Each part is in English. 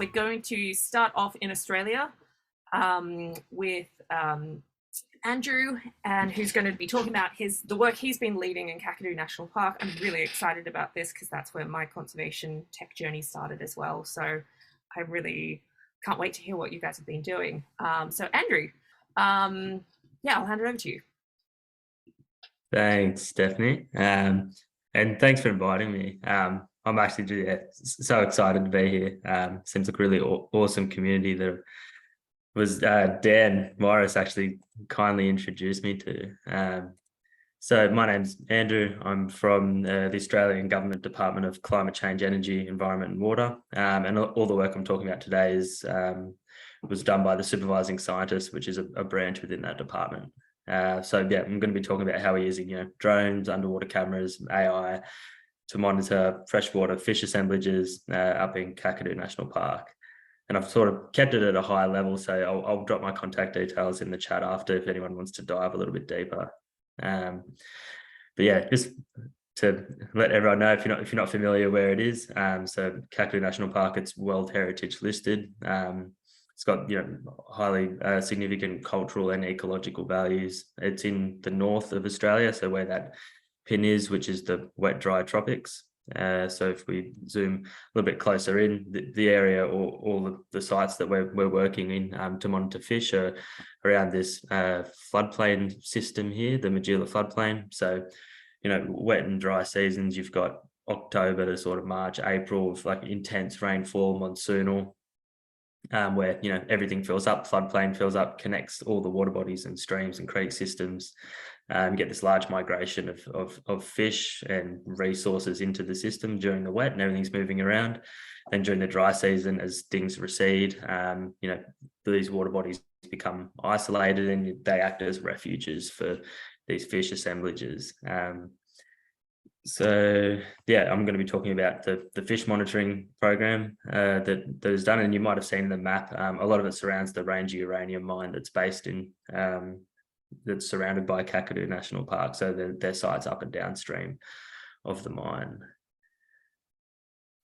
We're going to start off in Australia with Andrew, and who's going to be talking about the work he's been leading in Kakadu National Park. I'm really excited about this because that's where my conservation tech journey started as well. So I really can't wait to hear what you guys have been doing. So Andrew, yeah, I'll hand it over to you. Thanks, Stephanie. And thanks for inviting me. I'm actually so excited to be here. Seems like a really awesome community that was Dan Morris actually kindly introduced me to. So my name's Andrew. I'm from the Australian Government Department of Climate Change, Energy, Environment and Water. And all the work I'm talking about today was done by the supervising scientist, which is a branch within that department. So yeah, I'm going to be talking about how we're using drones, underwater cameras, AI to monitor freshwater fish assemblages up in Kakadu National Park. And I've sort of kept it at a high level, so I'll drop my contact details in the chat after if anyone wants to dive a little bit deeper. But yeah, just to let everyone know, if you're not familiar where it is, so Kakadu National Park, it's World Heritage listed. It's got highly significant cultural and ecological values. It's in the north of Australia, so where that pin is, which is the wet dry tropics. So if we zoom a little bit closer in, the area or all the sites that we're working in to monitor fish are around this floodplain system here, the Magilla floodplain. So, wet and dry seasons, you've got October to sort of March, April of like intense rainfall, monsoonal, where everything fills up, floodplain fills up, connects all the water bodies and streams and creek systems. You get this large migration of fish and resources into the system during the wet, and everything's moving around. And during the dry season, as things recede, these water bodies become isolated and they act as refuges for these fish assemblages. So yeah, I'm going to be talking about the fish monitoring program that is done, and you might have seen the map. A lot of it surrounds the Ranger uranium mine that's based in that's surrounded by Kakadu National Park. So their sites up and downstream of the mine.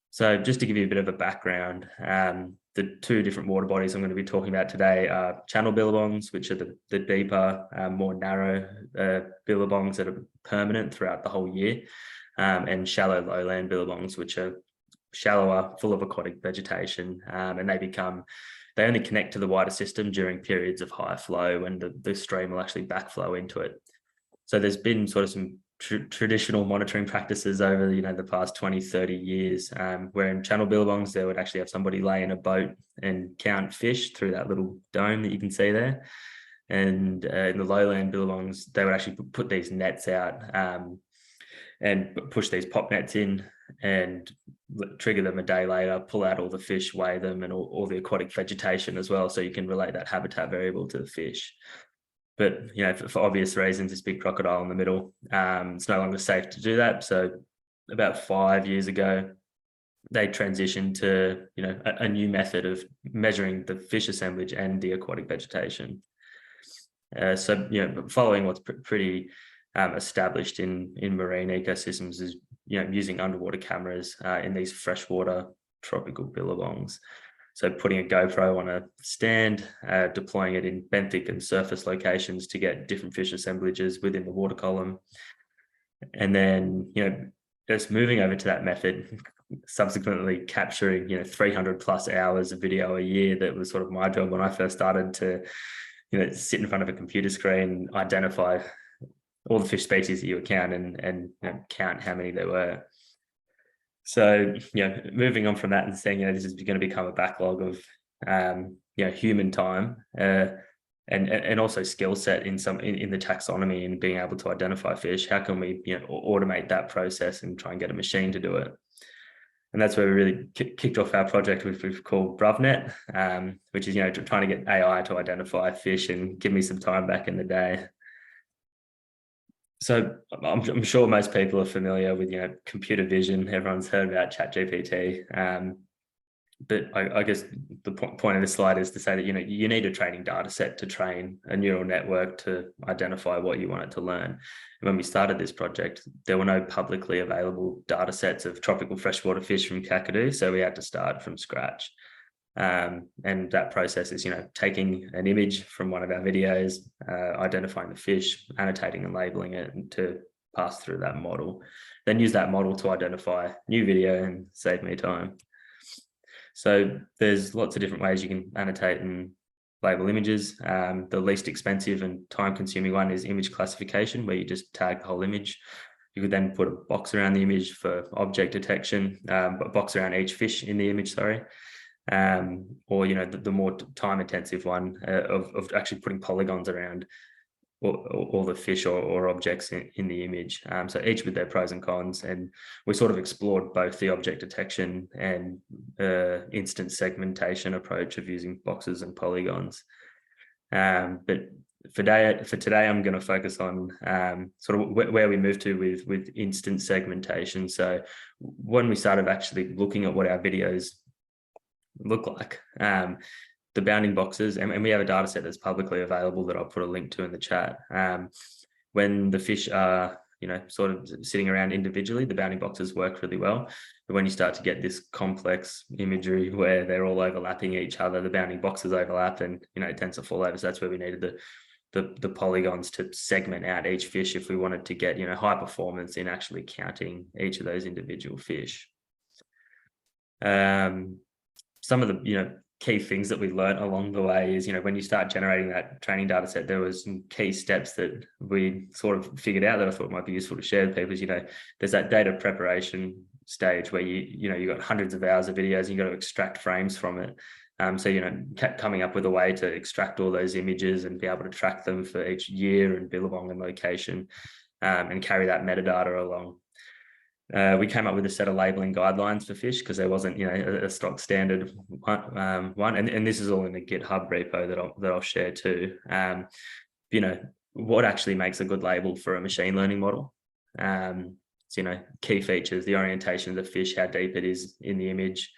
So just to give you a bit of a background, the two different water bodies I'm going to be talking about today are channel billabongs, which are the deeper, more narrow billabongs that are permanent throughout the whole year, and shallow lowland billabongs, which are shallower, full of aquatic vegetation, and they only connect to the wider system during periods of high flow when the stream will actually backflow into it. So there's been sort of some traditional monitoring practices over the past 20, 30 years, where in channel billabongs, they would actually have somebody lay in a boat and count fish through that little dome that you can see there. And in the lowland billabongs, they would actually put these nets out and push these pop nets in and trigger them a day later, pull out all the fish, weigh them, and all the aquatic vegetation as well, so you can relate that habitat variable to the fish. But for obvious reasons, this big crocodile in the middle, it's no longer safe to do that. So about 5 years ago, they transitioned to a new method of measuring the fish assemblage and the aquatic vegetation. So following what's pretty established in marine ecosystems is using underwater cameras in these freshwater tropical billabongs. So putting a GoPro on a stand, deploying it in benthic and surface locations to get different fish assemblages within the water column. And then, just moving over to that method, subsequently capturing, 300 plus hours of video a year. That was sort of my job when I first started to, sit in front of a computer screen, identify all the fish species that you would count and count how many there were. So, moving on from that and saying, this is going to become a backlog of, human time and also skill set in the taxonomy and being able to identify fish. How can we, automate that process and try and get a machine to do it? And that's where we really kicked off our project, which we've called WILDLABS.NET, which is, trying to get AI to identify fish and give me some time back in the day. So I'm sure most people are familiar with, computer vision. Everyone's heard about ChatGPT. But I guess the point of this slide is to say that, you need a training data set to train a neural network to identify what you want it to learn. And when we started this project, there were no publicly available data sets of tropical freshwater fish from Kakadu, so we had to start from scratch. And that process is, taking an image from one of our videos, identifying the fish, annotating and labeling it, and to pass through that model, then use that model to identify new video and save me time. So there's lots of different ways you can annotate and label images. The least expensive and time-consuming one is image classification, where you just tag the whole image. You could then put a box around the image for object detection, a box around each fish in the image, sorry. Or, the more time-intensive one of actually putting polygons around all the fish or objects in the image. So each with their pros and cons, and we sort of explored both the object detection and instance segmentation approach of using boxes and polygons. But for today, I'm going to focus on sort of where we moved to with instance segmentation. So when we started actually looking at what our videos look like, the bounding boxes, and we have a data set that's publicly available that I'll put a link to in the chat. When the fish are, sort of sitting around individually, the bounding boxes work really well. But when you start to get this complex imagery where they're all overlapping each other, the bounding boxes overlap, and it tends to fall over. So that's where we needed the polygons to segment out each fish if we wanted to get high performance in actually counting each of those individual fish. Some of the key things that we learned along the way is, when you start generating that training data set, there was some key steps that we sort of figured out that I thought might be useful to share with people. Is, there's that data preparation stage where you got hundreds of hours of videos and you got to extract frames from it. So, kept coming up with a way to extract all those images and be able to track them for each year and billabong and location, and carry that metadata along. We came up with a set of labeling guidelines for fish because there wasn't, a stock standard one. And this is all in the GitHub repo that I'll share too. What actually makes a good label for a machine learning model? So, key features, the orientation of the fish, how deep it is in the image,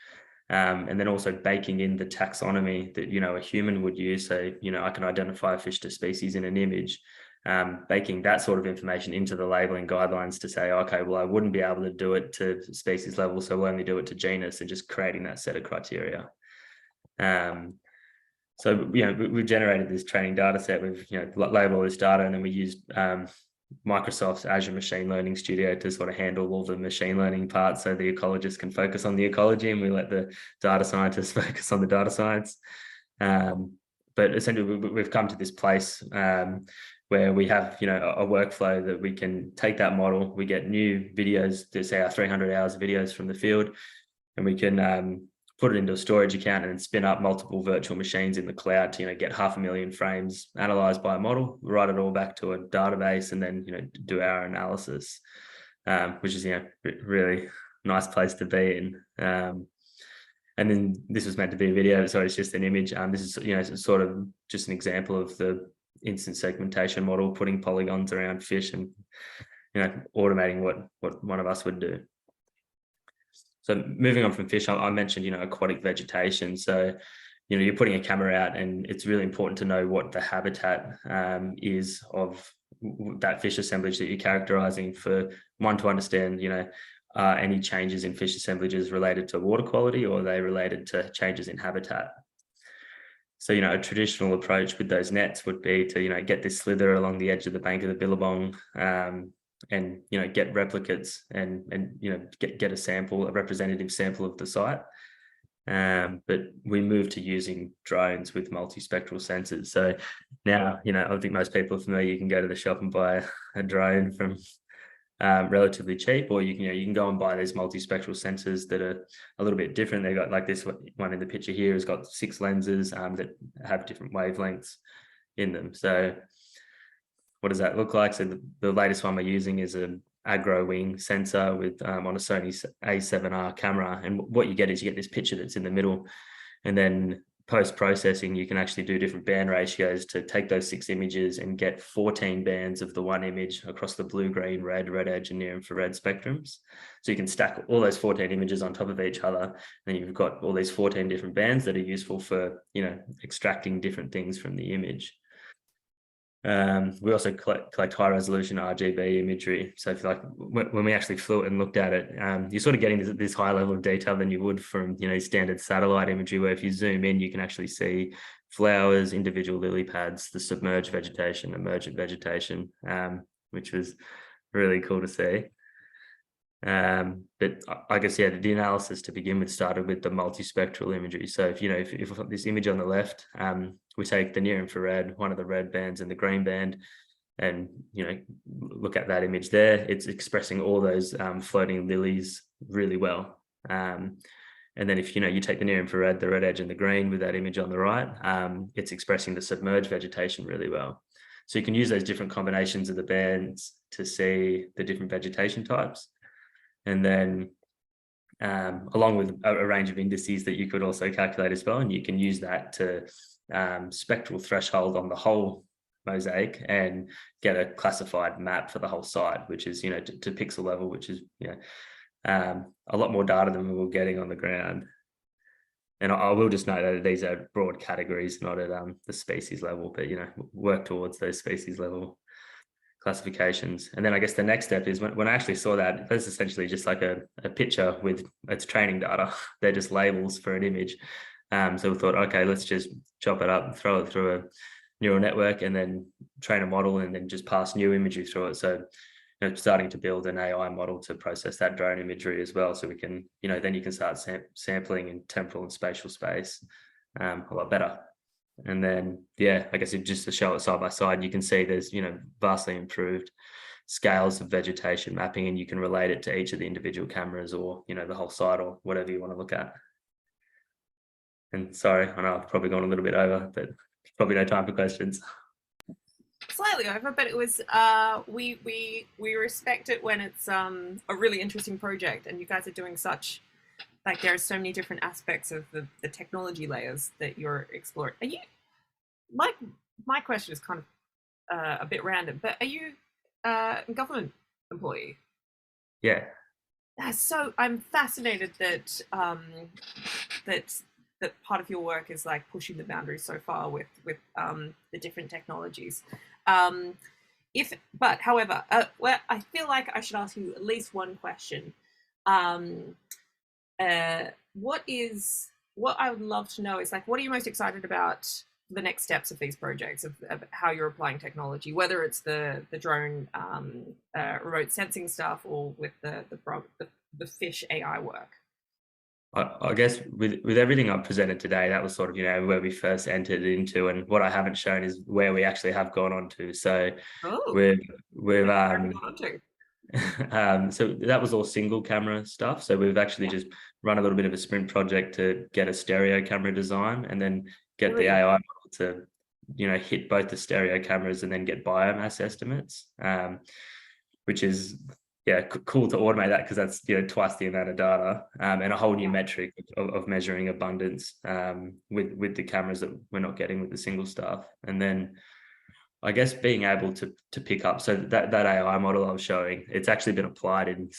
and then also baking in the taxonomy that, a human would use. So, I can identify a fish to species in an image. Baking that sort of information into the labeling guidelines to say, okay, well, I wouldn't be able to do it to species level, so we'll only do it to genus, and just creating that set of criteria. So, we've generated this training data set. We've, labeled all this data, and then we used Microsoft's Azure Machine Learning Studio to sort of handle all the machine learning parts, so the ecologist can focus on the ecology, and we let the data scientists focus on the data science. But essentially, we've come to this place where we have, a workflow that we can take that model, we get new videos, to say our 300 hours of videos from the field, and we can put it into a storage account and then spin up multiple virtual machines in the cloud to, get 500,000 frames analyzed by a model, write it all back to a database, and then, do our analysis, which is, really nice place to be in. And then this was meant to be a video, so it's just an image. This is, sort of just an example of the instance segmentation model, putting polygons around fish and, automating what one of us would do. So moving on from fish, I mentioned, aquatic vegetation. So, you're putting a camera out, and it's really important to know what the habitat is of that fish assemblage that you're characterizing, for one, to understand, any changes in fish assemblages related to water quality, or are they related to changes in habitat? So, a traditional approach with those nets would be to, get this slither along the edge of the bank of the billabong, and, get replicates and get a sample, a representative sample of the site. But we moved to using drones with multi-spectral sensors. So now, I think most people are familiar. You can go to the shop and buy a drone from relatively cheap, or you can go and buy these multi-spectral sensors that are a little bit different. They got, like this one in the picture here has got 6 lenses that have different wavelengths in them. So what does that look like? So the latest one we're using is an agro wing sensor with on a Sony A7R camera, and what you get is you get this picture that's in the middle, and then post-processing you can actually do different band ratios to take those 6 images and get 14 bands of the one image across the blue, green, red edge and near infrared spectrums. So you can stack all those 14 images on top of each other, and you've got all these 14 different bands that are useful for extracting different things from the image. We also collect high resolution RGB imagery. So if like when we actually flew it and looked at it, you're sort of getting this high level of detail than you would from, you know, standard satellite imagery, where if you zoom in, you can actually see flowers, individual lily pads, the submerged vegetation, emergent vegetation, which was really cool to see. But I guess, yeah, the analysis to begin with started with the multi-spectral imagery. So if, you know, if this image on the left, we take the near infrared, one of the red bands and the green band, and, you know, look at that image there, it's expressing all those floating lilies really well. And then if, you know, you take the near infrared, the red edge and the green with that image on the right, it's expressing the submerged vegetation really well. So you can use those different combinations of the bands to see the different vegetation types. And then along with a range of indices that you could also calculate as well. And you can use that to spectral threshold on the whole mosaic and get a classified map for the whole site, which is, you know, to pixel level, which is, you know, a lot more data than we were getting on the ground. And I will just note that these are broad categories, not at the species level, but, you know, work towards those species level classifications. And then I guess the next step is when I actually saw that, that's essentially just like a picture with its training data. They're just labels for an image. So we thought, okay, let's just chop it up, throw it through a neural network, and then train a model, and then just pass new imagery through it. So, you know, starting to build an AI model to process that drone imagery as well. So we can, you know, then you can start sampling in temporal and spatial space a lot better. And then, yeah, I guess just to show it side by side, you can see there's, you know, vastly improved scales of vegetation mapping, and you can relate it to each of the individual cameras, or, you know, the whole site, or whatever you want to look at. And sorry, I know I've probably gone a little bit over, but probably no time for questions. Slightly over, but it was we respect it when it's a really interesting project, and you guys are doing such, like, there are so many different aspects of the technology layers that you're exploring. Are you, my question is kind of a bit random, but are you a government employee? Yeah. So I'm fascinated that that part of your work is like pushing the boundaries so far with the different technologies. However, well, I feel like I should ask you at least one question. What I would love to know is, like, what are you most excited about the next steps of these projects, of how you're applying technology, whether it's the drone remote sensing stuff, or with the fish AI work? I guess with everything I've presented today, that was sort of, you know, where we first entered into, and what I haven't shown is where we actually have gone on to. So we've so that was all single camera stuff. So we've actually just run a little bit of a sprint project to get a stereo camera design, and then get the AI model to, you know, hit both the stereo cameras and then get biomass estimates, which is, yeah, cool to automate that, because that's, you know, twice the amount of data, and a whole new metric of measuring abundance with the cameras that we're not getting with the single stuff. And then I guess being able to pick up, so that AI model I was showing, it's actually been applied in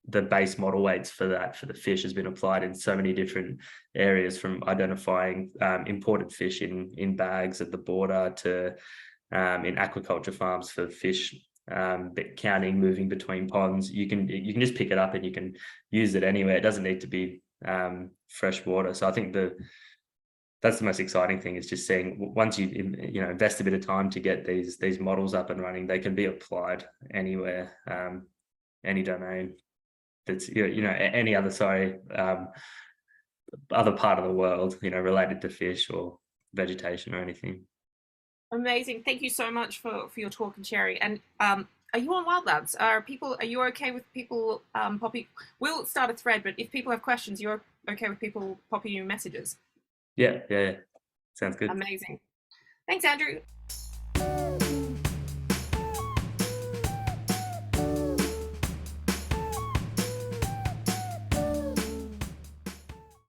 the base model weights for the fish has been applied in so many different areas, from identifying imported fish in bags at the border to in aquaculture farms for fish, counting, moving between ponds. You can just pick it up and you can use it anywhere. It doesn't need to be fresh water. So I think that's the most exciting thing, is just seeing, once you invest a bit of time to get these models up and running, they can be applied anywhere, any domain that's, you know, any other other part of the world, you know, related to fish or vegetation or anything. Amazing. Thank you so much for your talk and sharing. And are you on Wild Labs? Are you okay with people popping? We'll start a thread, but if people have questions, you're okay with people popping you messages? Yeah. Sounds good. Amazing. Thanks, Andrew.